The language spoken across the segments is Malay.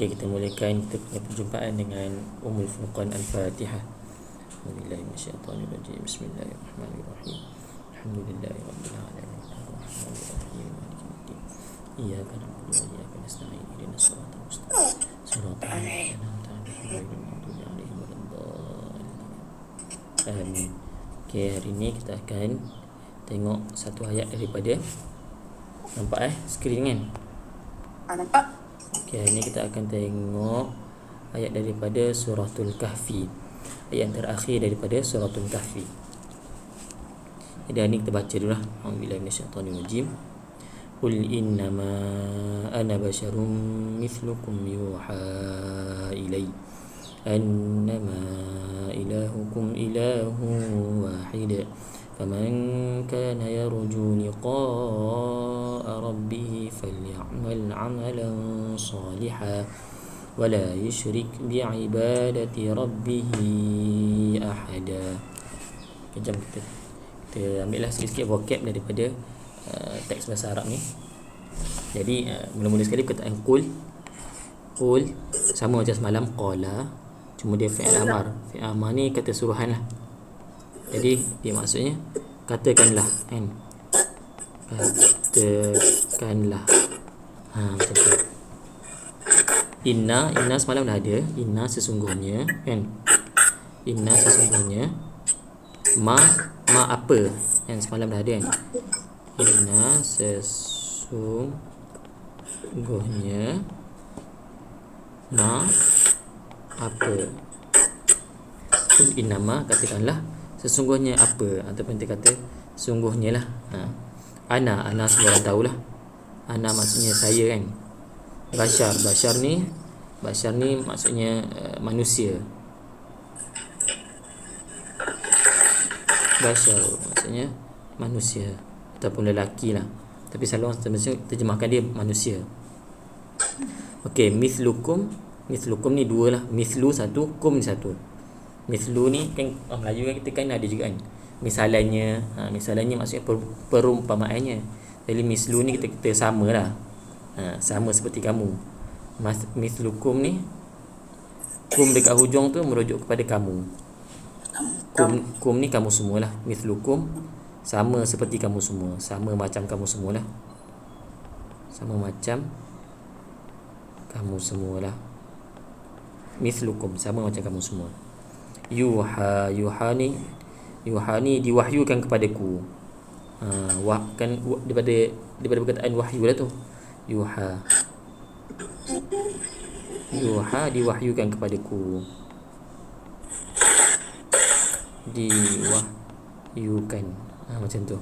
Okey, kita mulakan kita punya perjumpaan dengan Ummul Furqan Al-Fatihah. Billahi minasyaitonirrajim. Bismillahirrahmanirrahim. Alhamdulillahirabbil alamin. Arrahmanirrahim. Maliki yaumiddin. Iyyaka na'budu wa iyyaka nasta'in. Ihdinas siratal mustaqim. Siratal ladzina an'amta 'alaihim ghairil maghdubi 'alaihim waladdallin. Amin. Okey, hari ni kita akan tengok satu ayat daripada, nampak skrin kan? Nampak? Okey, hari ni kita akan tengok ayat daripada Suratul Kahfi, ayat terakhir daripada Suratul Kahfi. Jadi hari ni kita baca dulu lah. A'udzubillahi minasyaitonirrajim. Qul innama ana basyarum mithlukum yuha ilai annama ilahukum ilahun wahid faman kana yarju liqa'a rabbih falya'mal 'amalan salihan wala yusyrik bi'ibadati rabbih ahada. Kejap kita ambillah sikit-sikit vocab daripada teks bahasa Arab ni. Jadi mula-mula sekali perkataan qul sama macam semalam qala, cuma dia fi'il amar. Fi'il amar ni kata suruhan lah. Jadi dia maksudnya katakanlah kan. Katakanlah. Macam tu. Inna semalam dah ada. Inna sesungguhnya kan. Inna sesungguhnya. Ma apa yang semalam dah ada kan. Inna sesungguhnya ma apa. Innama katakanlah sesungguhnya apa, ataupun kita kata sungguhnya lah. Ana semua orang tahulah. Ana maksudnya saya kan. Bashar ni maksudnya manusia. Bashar maksudnya manusia ataupun lelaki lah, tapi selalu orang terjemahkan dia manusia. Okey, mithlukum ni dua lah. Mithlu satu, kum ni satu. Mithlu ni kan orang Melayu kan kita kan ada juga kan misalannya. Misalannya maksudnya perumpamaannya. Jadi mithlu ni kita sama lah. Sama seperti kamu. Mithlukum ni, kum dekat hujung tu merujuk kepada kamu. Kum ni kamu semualah. Mithlukum sama seperti kamu semua, sama macam kamu semualah. Sama macam kamu semualah. Mithlukum sama macam kamu semua. Yuha ni diwahyukan kepadaku. Kan daripada perkataan wahyu lah tu. Yuha diwahyukan kepadaku. Diwahyukan macam tu.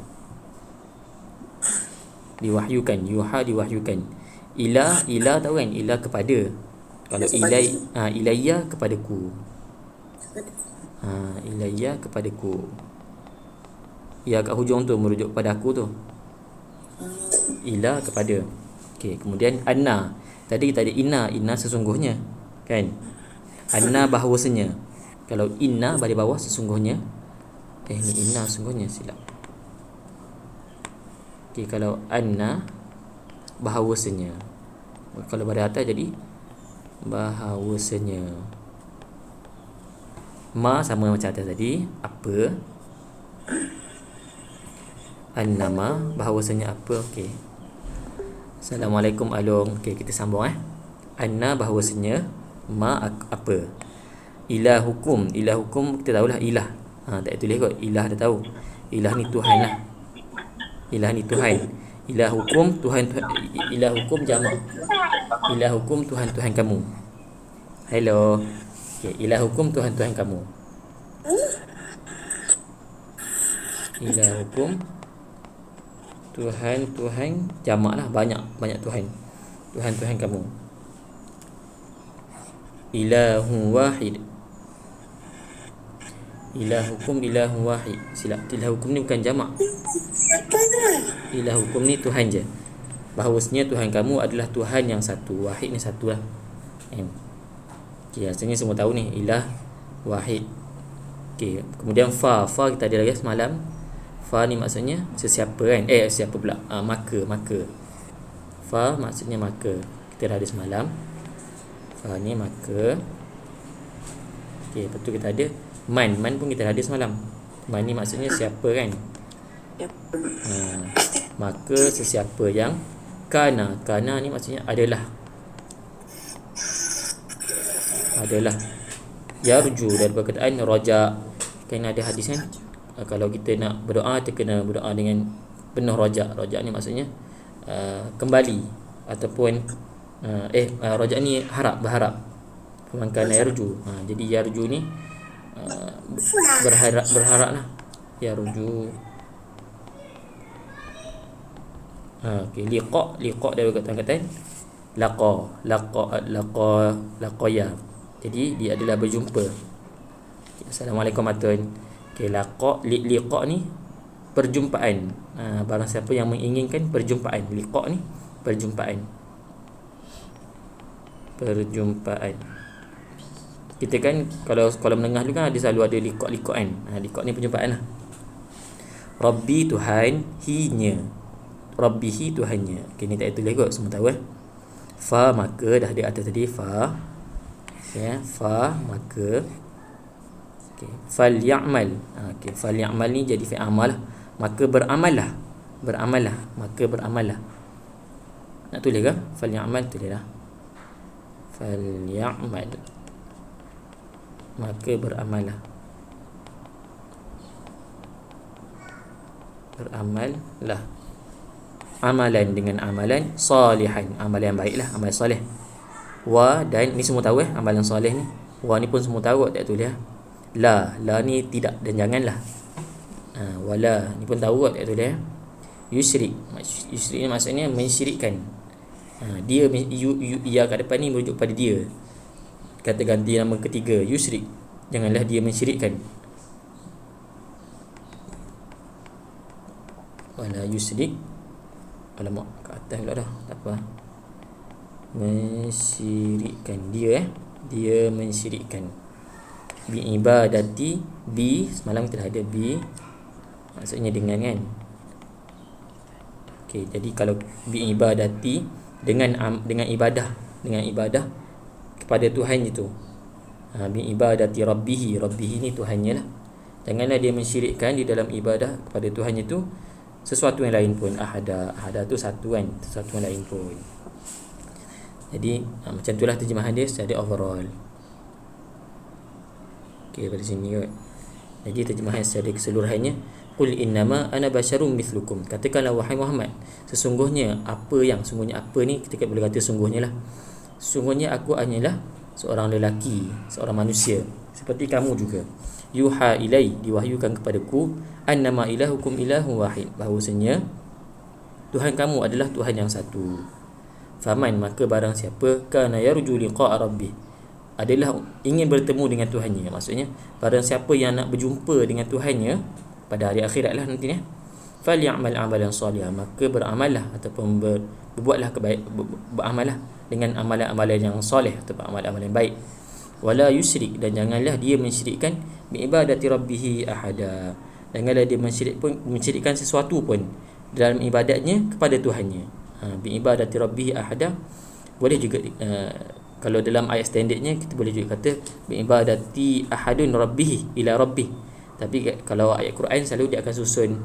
Diwahyukan. Yuha diwahyukan. Ila tahu kan? Ila kepada. Kalau ilayya kepadaku. Ilayya kepadaku. Ya kat hujung tu merujuk kepada aku tu. Ila kepada. Okey, kemudian anna. Tadi kita ada inna sesungguhnya kan. Anna bahawasanya. Kalau inna bagi bawah sesungguhnya. Ni inna sesungguhnya, silap. Okey, kalau anna bahawasanya. Kalau pada atas jadi bahawasanya. Ma sama macam atas tadi, apa. Annama bahawasanya apa. Okey. Assalamualaikum Along. Okey, kita sambung Anna bahawasanya, ma apa. Ilahukum kita tahulah ilah. Tak tulis kot ilah, dah tahu. Ilah ni Tuhan lah. Ilah ni Tuhan. Ilahukum Tuhan. Ilahukum jamak. Ilahukum Tuhan kamu. Hello. Okey, ilahukum Tuhan kamu. Ilahukum Tuhan jamak lah, banyak Tuhan. Tuhan kamu. Ilahun wahid. Ilahukum ilahun wahid. Silap. Ilahukum ni bukan jamak. Ilahukum ni Tuhan je. Bahawasanya Tuhan kamu adalah Tuhan yang satu. Wahid ni satu lah. Okey, asalnya semua tahu ni ilah wahid. Okey, kemudian fa kita ada lagi semalam. Fa ni maksudnya sesiapa kan. Siapa pula? Maka. Fa maksudnya maka. Kita dah ada semalam. Fa ni maka. Okey, lepas tu kita ada man. Man pun kita dah ada semalam. Man ni maksudnya siapa kan? Maka sesiapa yang kana. Kana ni maksudnya adalah. Yarju dari perkataan raja. Kan ada hadis kan? Kalau kita nak berdoa, kita kena berdoa dengan penuh raja. Raja ni maksudnya kembali ataupun raja ni berharap. Pemangkana yarju. Jadi yarju ni berharap lah. Yarju. Okey, liqa dari kata-kata laqaya. Jadi dia adalah berjumpa. Okay, Assalamualaikum Atun. Okey, liqa ni perjumpaan. Barang siapa yang menginginkan perjumpaan. Liqa ni perjumpaan. Kita kan kalau sekolah menengah dulu kan ada selalu ada liqa kan. Liqa ni perjumpaan lah. Rabbi Tuhan, hi-nya. Rabbihi Tuhannya. Okey, ni tak tulis kot, semua tahu Fa maka dah ada atas tadi fa. Okey, fa maka. Okey, fal ya'mal. Okey, fal ya'mal ni jadi fi'il amal lah. Maka beramallah. Maka beramallah. Nak tulis ke? Fal ya'mal tulislah. Fal ya'mal. Maka beramallah. Beramallah. Amalan dengan amalan salihan, amalan yang baiklah, amalan soleh. Wa dan ni semua tahu amalan soleh ni. Wa ni pun semua tahu, tak tulis la ni tidak dan janganlah. Wala ni pun tahu, tak tulis yusyrik ni maksudnya mensyirikkan. Dia ya kat depan ni merujuk pada dia. Kata ganti nama ketiga yusyrik, janganlah dia mensyirikkan. Wala yusyrik. Alamak, kat atas pula dah. Tak apa. Mensyirikkan dia Dia mensyirikkan. Bi ibadati. Bi, semalam kita dah ada bi. Maksudnya dengan kan. Okey, jadi kalau bi ibadati dengan ibadah. Dengan ibadah kepada Tuhan itu. Bi ibadati rabbihi. Rabbihi ni Tuhannya lah. Janganlah dia mensyirikkan di dalam ibadah kepada Tuhan itu sesuatu yang lain pun. Ahada tu satu kan, sesuatu yang lain pun. Jadi macam itulah terjemahan dia secara overall. Okey, dari sini kot. Jadi terjemahan secara keseluruhannya, qul innama ana basyarum mithlukum. Katakanlah wahai Muhammad, sesungguhnya apa ni kita boleh kata sungguhnya lah. Sesungguhnya aku hanyalah seorang lelaki, seorang manusia seperti kamu juga. Yuha ilai, diwahyukan kepadaku, annama ilahukum ilahun wahid, bahawasanya Tuhan kamu adalah Tuhan yang satu. Faman, maka barang siapa kana yarju liqa'a rabbih, adalah ingin bertemu dengan Tuhannya. Maksudnya barang siapa yang nak berjumpa dengan Tuhannya pada hari akhirat lah nanti ni, falyamal amalan salihah, maka beramallah ataupun berbuatlah beramallah dengan amalan-amalan yang soleh atau amalan-amalan baik. Wala yusyrik, dan janganlah dia mensyirikkan bi ibadati rabbih ahada, janganlah dia mensyirikkan sesuatu pun dalam ibadatnya kepada Tuhannya. Bi ibadati rabbih ahada boleh juga kalau dalam ayat standardnya kita boleh juga kata bi ibadati ahadun rabbih ila rabbih. Tapi kalau ayat Quran selalu dia akan susun,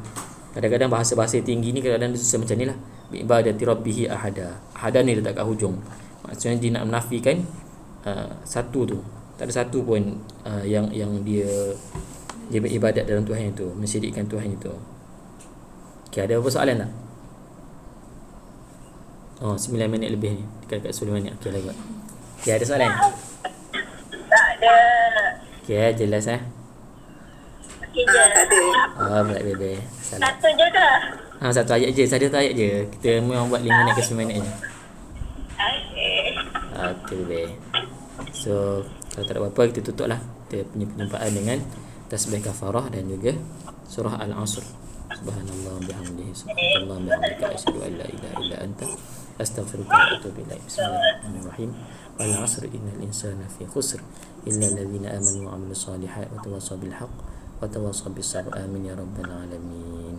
kadang-kadang bahasa-bahasa tinggi ni kadang-kadang dia susun macam ni lah, bi ibadati rabbih ahada. Ahada ni letak kat hujung, maksudnya dia nak menafikan satu tu, tak ada satu pun yang dia beribadat dalam Tuhan itu, mensyirikkan Tuhan itu. Okey, ada apa soalan tak? 9 minit lebih ni, dekat 10 minit. Okey lah buat. Okey, ada soalan? Tak ada. Okey, jelas Okey je. Tak ada. Baik bebe. Satu je ke? Satu ayat je, satu ayat je. Kita memang buat 5 minit ke 10 minit je. Okey bebe. So kalau tak ada apa-apa, kita tutup lah kita punya penjumpaan dengan tasbih kafarah dan juga surah Al-Asr. Subhanallah bihamdihi, subhanallah bihamdika, asyhadu an la ilaha illa anta, astaghfiruka wa atubu ilaik. Bismillahirrahmanirrahim. Wal 'asri innal insana fi khusr illa alladhina amanu wa 'amilus solihati wa tawassaw bil haqq wa tawassaw bis sabr. Amin ya rabbal alamin.